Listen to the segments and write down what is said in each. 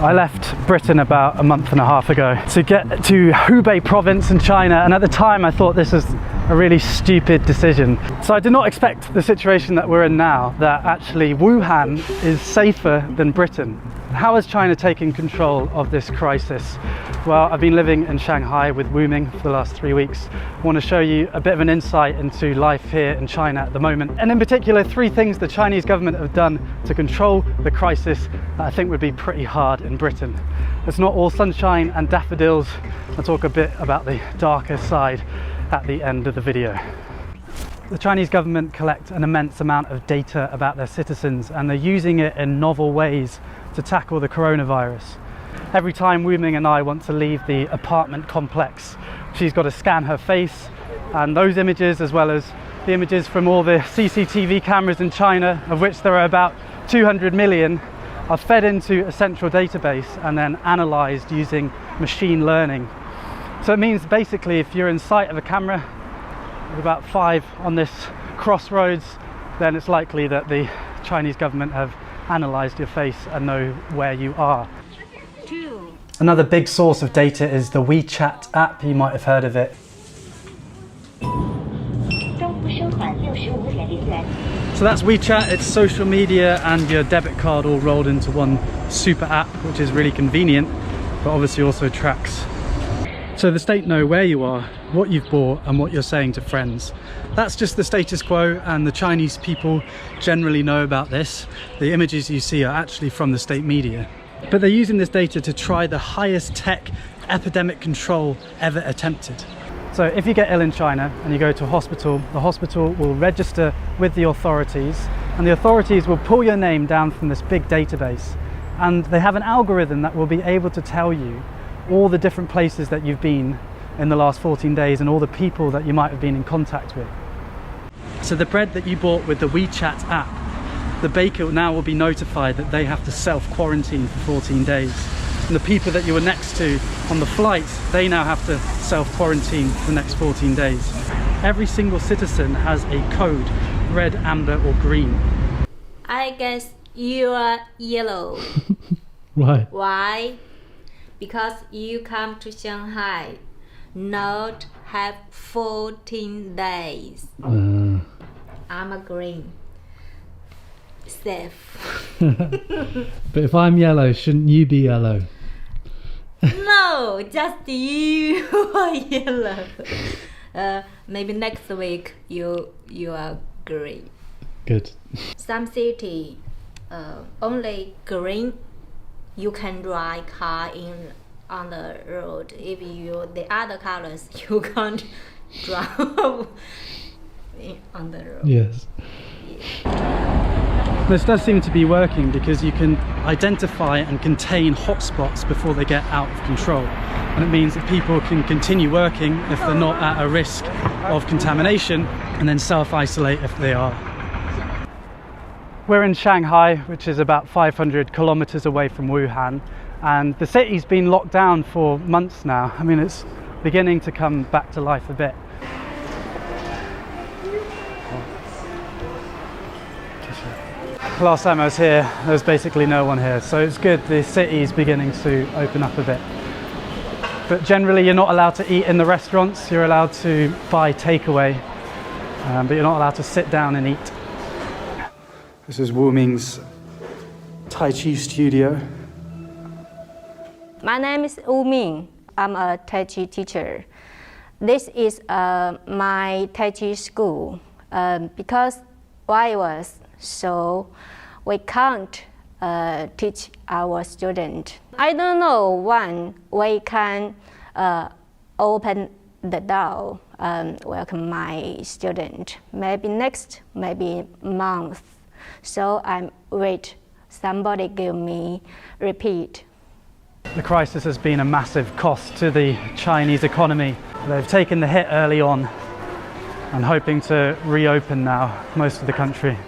I left Britain about a month and a half ago to get to Hubei province in China, and at the time I thought this was a really stupid decision. So I did not expect the situation that we're in now, that actually Wuhan is safer than Britain. How has China taken control of this crisis? Well, I've been living in Shanghai with Wuming for the last 3 weeks. I want to show you a bit of an insight into life here in China at the moment, and in particular 3 things the Chinese government have done to control the crisis that I think would be pretty hard in Britain. It's not all sunshine and daffodils. I'll talk a bit about the darker side at the end of the video. The Chinese government collect an immense amount of data about their citizens, and they're using it in novel ways to tackle the coronavirus. Every time Wuming and I want to leave the apartment complex, she's got to scan her face, and those images, as well as the images from all the CCTV cameras in China, of which there are about 200 million, are fed into a central database and then analysed using machine learning. So it means basically if you're in sight of a camera with about 5 on this crossroads, then it's likely that the Chinese government have analysed your face and know where you are. Another big source of data is the WeChat app. You might have heard of it. So that's WeChat. It's social media and your debit card all rolled into one super app, which is really convenient, but obviously also tracks. So the state know where you are, what you've bought, and what you're saying to friends. That's just the status quo, and the Chinese people generally know about this. The images you see are actually from the state media. But they're using this data to try the highest tech epidemic control ever attempted. So if you get ill in China and you go to a hospital, the hospital will register with the authorities, and the authorities will pull your name down from this big database. And they have an algorithm that will be able to tell you all the different places that you've been in the last 14 days and all the people that you might have been in contact with. So the bread that you bought with the WeChat app, the baker now will be notified that they have to self-quarantine for 14 days. And the people that you were next to on the flight, they now have to self-quarantine for the next 14 days. Every single citizen has a code, red, amber or green. I guess you are yellow. Why? Why? Because you come to Shanghai, not have 14 days. I'm a green. Safe. But if I'm yellow, shouldn't you be yellow? No, just you are yellow. Maybe next week you are green. Good. Some city only green. You can drive car on the road. If you the other colors, you can't drive on the road. Yes. This does seem to be working because you can identify and contain hotspots before they get out of control. And it means that people can continue working if they're not at a risk of contamination, and then self-isolate if they are. We're in Shanghai, which is about 500 kilometers away from Wuhan, and the city's been locked down for months now. I mean, it's beginning to come back to life a bit. Last time I was here, there was basically no one here, so it's good the city's beginning to open up a bit. But generally you're not allowed to eat in the restaurants, you're allowed to buy takeaway, but you're not allowed to sit down and eat. This is Wuming's Tai Chi studio. My name is Wuming. I'm a Tai Chi teacher. This is my Tai Chi school because virus, so we can't teach our student. I don't know when we can open the door and welcome my student. Maybe next, maybe month. So I'm wait. Somebody give me repeat. The crisis has been a massive cost to the Chinese economy. They've taken the hit early on and hoping to reopen now most of the country.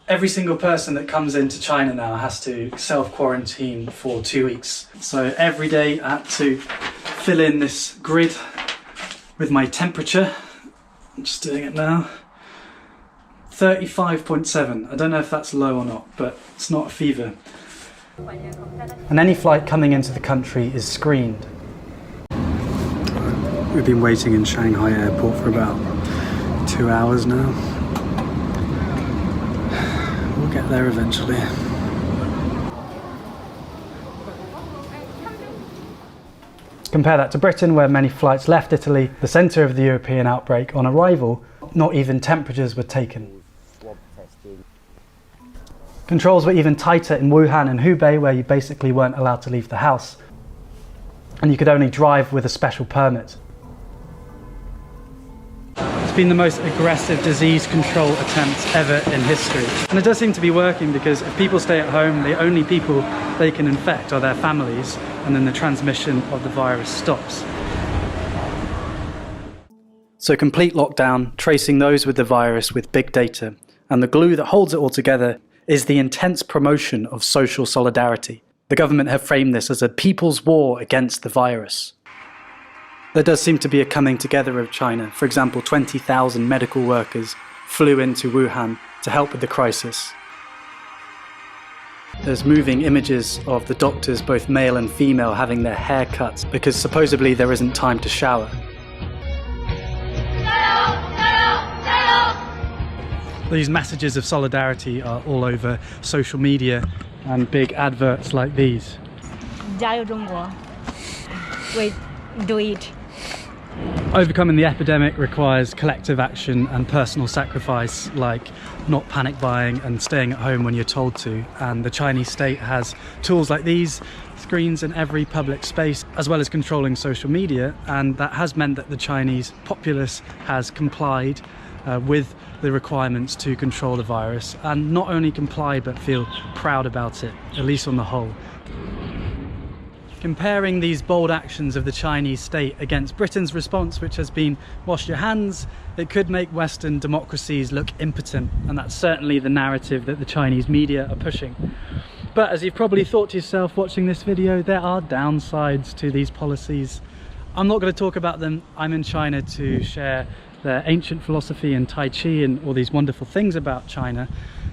Every single person that comes into China now has to self-quarantine for 2 weeks. So every day I had to fill in this grid with my temperature. I'm just doing it now. 35.7. I don't know if that's low or not, but it's not a fever. and any flight coming into the country is screened. We've been waiting in Shanghai airport for about 2 hours now. We'll get there eventually. Compare that to Britain, where many flights left Italy, the centre of the European outbreak. On arrival, not even temperatures were taken. Controls were even tighter in Wuhan and Hubei, where you basically weren't allowed to leave the house, and you could only drive with a special permit. It's been the most aggressive disease control attempt ever in history. And it does seem to be working, because if people stay at home, the only people they can infect are their families, and then the transmission of the virus stops. So complete lockdown, tracing those with the virus with big data, and the glue that holds it all together is the intense promotion of social solidarity. The government have framed this as a people's war against the virus. There does seem to be a coming together of China. For example, 20,000 medical workers flew into Wuhan to help with the crisis. There's moving images of the doctors, both male and female, having their hair cut because supposedly there isn't time to shower. These messages of solidarity are all over social media and big adverts like these. 加油中国 We do it. Overcoming the epidemic requires collective action and personal sacrifice, like not panic buying and staying at home when you're told to. And the Chinese state has tools like these, screens in every public space, as well as controlling social media, and that has meant that the Chinese populace has complied with the requirements to control the virus, and not only comply but feel proud about it, at least on the whole. Comparing these bold actions of the Chinese state against Britain's response, which has been wash your hands, it could make Western democracies look impotent, and that's certainly the narrative that the Chinese media are pushing. But as you've probably thought to yourself watching this video, there are downsides to these policies. I'm not going to talk about them. I'm in China to share their ancient philosophy and Tai Chi and all these wonderful things about China,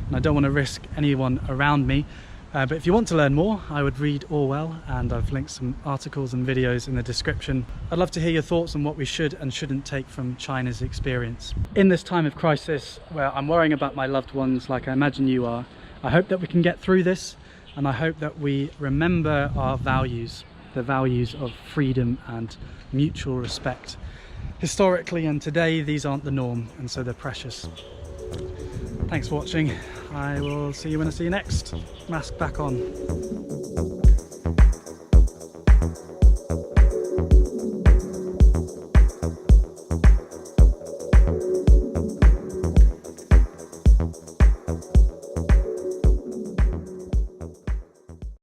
and I don't want to risk anyone around me. But if you want to learn more, I would read Orwell, and I've linked some articles and videos in the description. I'd love to hear your thoughts on what we should and shouldn't take from China's experience. In this time of crisis, where I'm worrying about my loved ones like I imagine you are, I hope that we can get through this, and I hope that we remember our values, the values of freedom and mutual respect. Historically and today, these aren't the norm, and so they're precious. Thanks for watching. I will see you when I see you next. Mask back on.